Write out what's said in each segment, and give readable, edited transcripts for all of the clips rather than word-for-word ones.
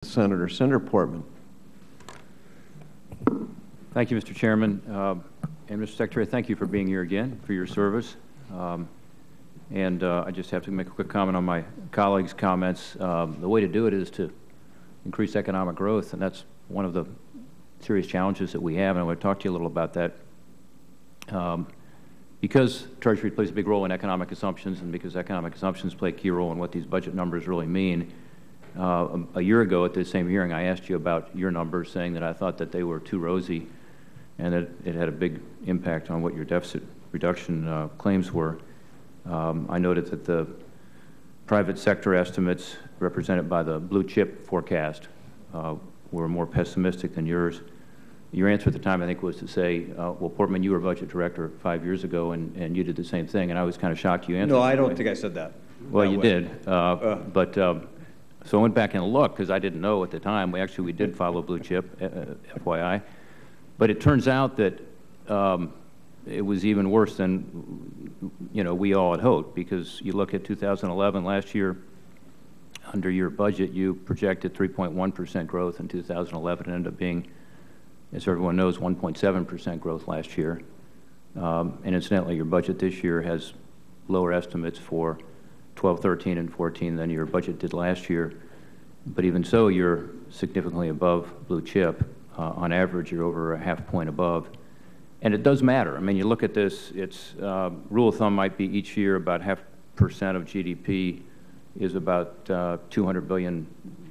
Senator Portman. Thank you, Mr. Chairman. And Mr. Secretary, thank you for being here again, for your service. I just have to make a quick comment on my colleagues' comments. The way to do it is to increase economic growth, and that's one of the serious challenges that we have, and I want to talk to you a little about that. Because Treasury plays a big role in economic assumptions, and because economic assumptions play a key role in what these budget numbers really mean, a year ago at the same hearing, I asked you about your numbers, saying that I thought that they were too rosy and that it had a big impact on what your deficit reduction claims were. I noted that the private sector estimates represented by the blue chip forecast were more pessimistic than yours. Your answer at the time, I think, was to say, well, Portman, you were budget director 5 years ago, and you did the same thing, and I was kind of shocked you answered. No, I don't think I said that. Well, you did. So I went back and looked, because I didn't know at the time. We did follow blue chip, FYI. But it turns out that it was even worse than we all had hoped, because you look at 2011, last year, under your budget, you projected 3.1% growth in 2011. It ended up being, as everyone knows, 1.7% growth last year. And incidentally, your budget this year has lower estimates for 12, 13, and 14 than your budget did last year. But even so, you're significantly above blue chip. On average, you're over a half point above. And it does matter. I mean, you look at this, it's rule of thumb might be each year about 0.5% of GDP is about $200 billion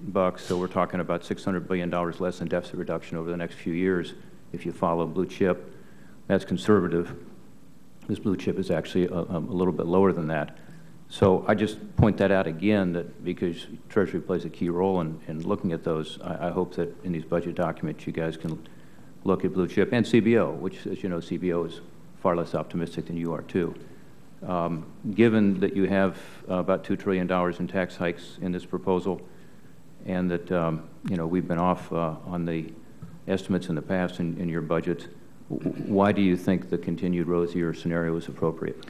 bucks. So we're talking about $600 billion less in deficit reduction over the next few years if you follow blue chip. That's conservative. This blue chip is actually a little bit lower than that. So I just point that out again, that because Treasury plays a key role in looking at those, I hope that in these budget documents you guys can look at blue chip and CBO, which, as you know, CBO is far less optimistic than you are too. Given that you have about $2 trillion in tax hikes in this proposal, and that we've been off on the estimates in the past in your budget, why do you think the continued rosier scenario is appropriate?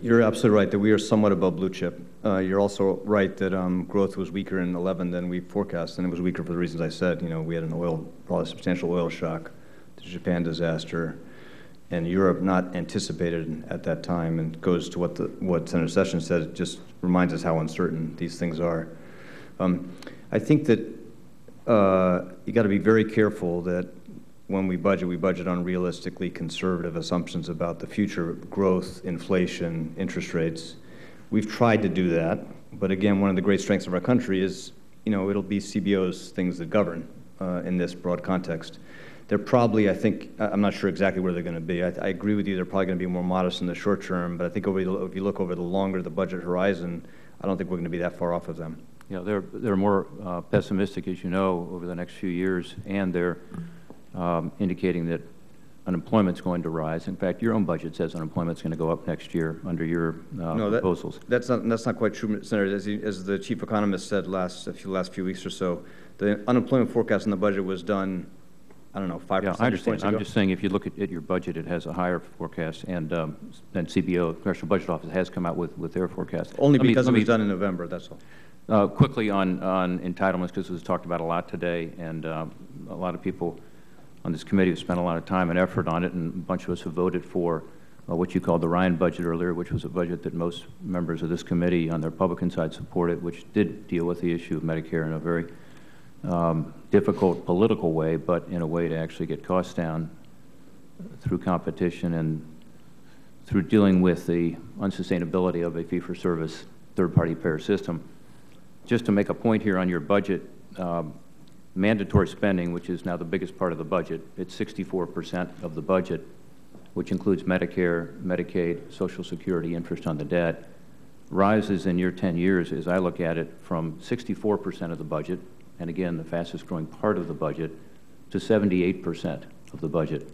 You're absolutely right that we are somewhat above blue chip. You're also right that growth was weaker in 11 than we forecast, and it was weaker for the reasons I said. We had probably a substantial oil shock, the Japan disaster, and Europe not anticipated at that time, and goes to what Senator Sessions said. It just reminds us how uncertain these things are. I think that you got to be very careful that when we budget on realistically conservative assumptions about the future growth, inflation, interest rates. We've tried to do that, but again, one of the great strengths of our country is, it'll be CBO's things that govern in this broad context. They're probably, I think, I'm not sure exactly where they're going to be. I agree with you, they're probably going to be more modest in the short term, but I think if you look over the longer the budget horizon, I don't think we're going to be that far off of them. Yeah, they're more pessimistic, as you know, over the next few years, and they're indicating that unemployment's going to rise. In fact, your own budget says unemployment's going to go up next year under your proposals. That's not quite true, Senator. As the chief economist said last few weeks or so, the unemployment forecast in the budget was done, I don't know, 5 yeah, I understand. points ago. I'm just saying, if you look at your budget, it has a higher forecast, and then CBO, Congressional Budget Office, has come out with their forecast. Only because it was done in November. That's all. Quickly on entitlements, because it was talked about a lot today, and a lot of people on this committee have spent a lot of time and effort on it, and a bunch of us have voted for what you called the Ryan budget earlier, which was a budget that most members of this committee on the Republican side supported, which did deal with the issue of Medicare in a very difficult political way, but in a way to actually get costs down through competition and through dealing with the unsustainability of a fee-for-service third-party payer system. Just to make a point here on your budget, mandatory spending, which is now the biggest part of the budget, it's 64% of the budget, which includes Medicare, Medicaid, Social Security, interest on the debt, rises in your 10 years, as I look at it, from 64% of the budget, and again, the fastest growing part of the budget, to 78% of the budget.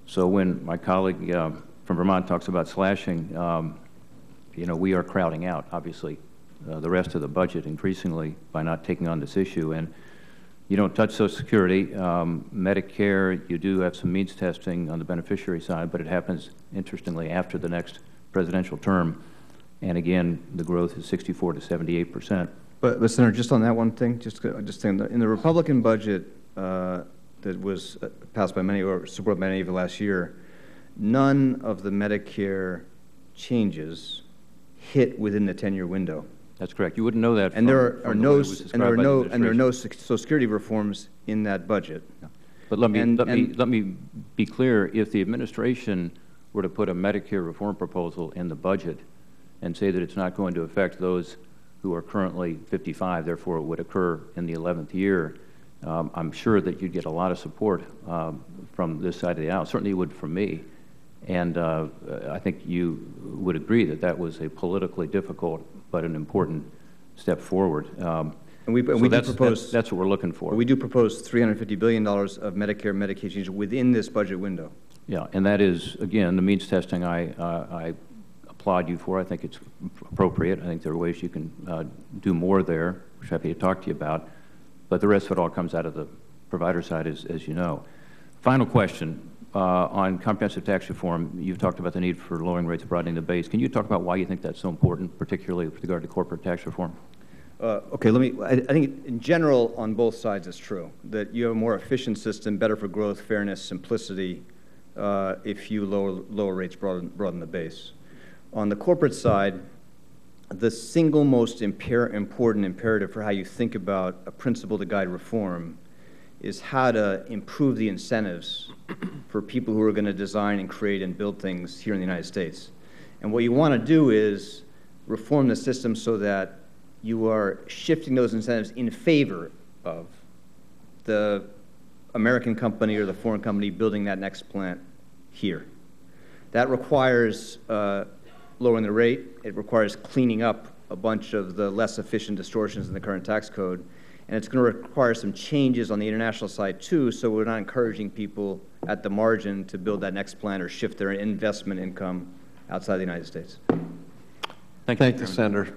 So when my colleague from Vermont talks about slashing, we are crowding out, obviously, the rest of the budget increasingly by not taking on this issue. And you don't touch Social Security. Medicare, you do have some means testing on the beneficiary side, but it happens, interestingly, after the next presidential term. And again, the growth is 64 to 78%. But Senator, just on that one thing, just saying, in the Republican budget that was passed by many or supported by many of you last year, none of the Medicare changes hit within the 10-year window. That's correct. You wouldn't know that. And there are no Social Security reforms in that budget. Yeah. But let me be clear. If the administration were to put a Medicare reform proposal in the budget and say that it's not going to affect those who are currently 55, therefore it would occur in the 11th year, I'm sure that you'd get a lot of support from this side of the aisle. Certainly you would from me. And I think you would agree that that was a politically difficult but an important step forward. That's what we're looking for. We do propose $350 billion of Medicare and Medicaid changes within this budget window. Yeah, and that is, again, the means testing I applaud you for. I think it's appropriate. I think there are ways you can do more there, which I'm happy to talk to you about. But the rest of it all comes out of the provider side, as you know. Final question. On comprehensive tax reform, you've talked about the need for lowering rates, broadening the base. Can you talk about why you think that's so important, particularly with regard to corporate tax reform? Okay, I think in general on both sides it's true that you have a more efficient system, better for growth, fairness, simplicity, if you lower rates, broaden the base. On the corporate side, the single most important imperative for how you think about a principle to guide reform is how to improve the incentives for people who are going to design and create and build things here in the United States. And what you want to do is reform the system so that you are shifting those incentives in favor of the American company or the foreign company building that next plant here. That requires lowering the rate. It requires cleaning up a bunch of the less efficient distortions in the current tax code. And it's going to require some changes on the international side, too, so we're not encouraging people at the margin to build that next plant or shift their investment income outside the United States. Thank you, Senator.